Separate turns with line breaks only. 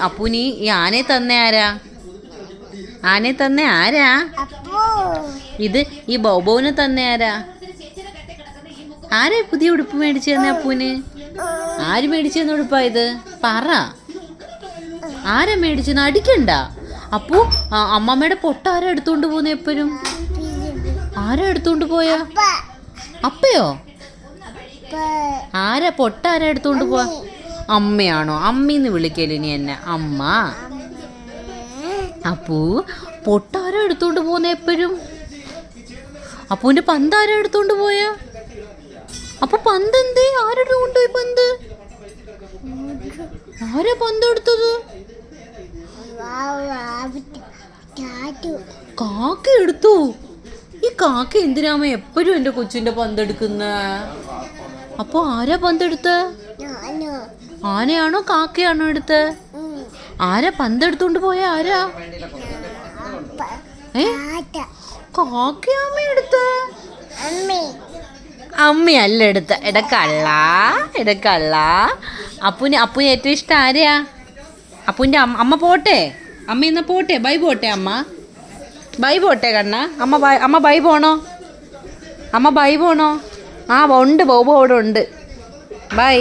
അപ്പുനി ഈ ആനയെ തന്നെ ആരാ? ആനയെ തന്നെ ആരാ? ഇത് ഈ ബോബോനെ തന്നെ ആരാ? ആരാ പുതിയ ഉടുപ്പ് മേടിച്ചു തന്നെ അപ്പൂന്? ആര് മേടിച്ചു തന്ന ഉടുപ്പാ ഇത്? പറ, ആരാ മേടിച്ചെന്ന്? അടിക്കണ്ട. അപ്പു, അമ്മമ്മയുടെ പൊട്ട ആരാ എടുത്തോണ്ട് പോന്നെ എപ്പോഴും? ആരാ എടുത്തോണ്ട് പോയാ? അപ്പയോ? ആരാ പൊട്ട ആരാ എടുത്തോണ്ട് പോവാ? അമ്മയാണോ? അമ്മീന്ന് വിളിക്കല് ഇനി എന്നെ അമ്മ. അപ്പു, പൊട്ട ആരാ എടുത്തോണ്ട് പോന്നെ എപ്പോഴും? അപ്പുവിന്റെ പന്ത് ആരാ എടുത്തോണ്ട് പോയാ? അപ്പൊ പന്ത് എന്തേ? ആരുടെ കൊണ്ടുപോയി പന്ത്? ആരാ പന്ത് എടുത്തത്? കാക്ക എടുത്തു. ഈ കാക്ക എന്തിനാമ എപ്പോഴും എന്റെ കൊച്ചിന്റെ പന്തെടുക്കുന്ന? അപ്പൊ ആരാ പന്തെടുത്ത? ആനയാണോ കാക്കയാണോ എടുത്ത? ആരാ പന്തെടുത്തോണ്ട് പോയ? ആരാ? കാക്കയാമ്മ എടുത്ത? അമ്മയല്ല എടുത്ത. ഇടക്കള്ള. അപ്പുന് ഏറ്റവും ഇഷ്ടം ആരെയാ? അപ്പുവിന്റെ അമ്മ പോട്ടെ. അമ്മ ഇന്ന് പോട്ടെ. ബൈ പോട്ടെ അമ്മ. ബൈ പോട്ടെ കണ്ണ. അമ്മ ബൈ പോണോ? അമ്മ ബൈ പോണോ? ആ ഉണ്ട്, ബോബോ അവിടെ ഉണ്ട്. ബൈ.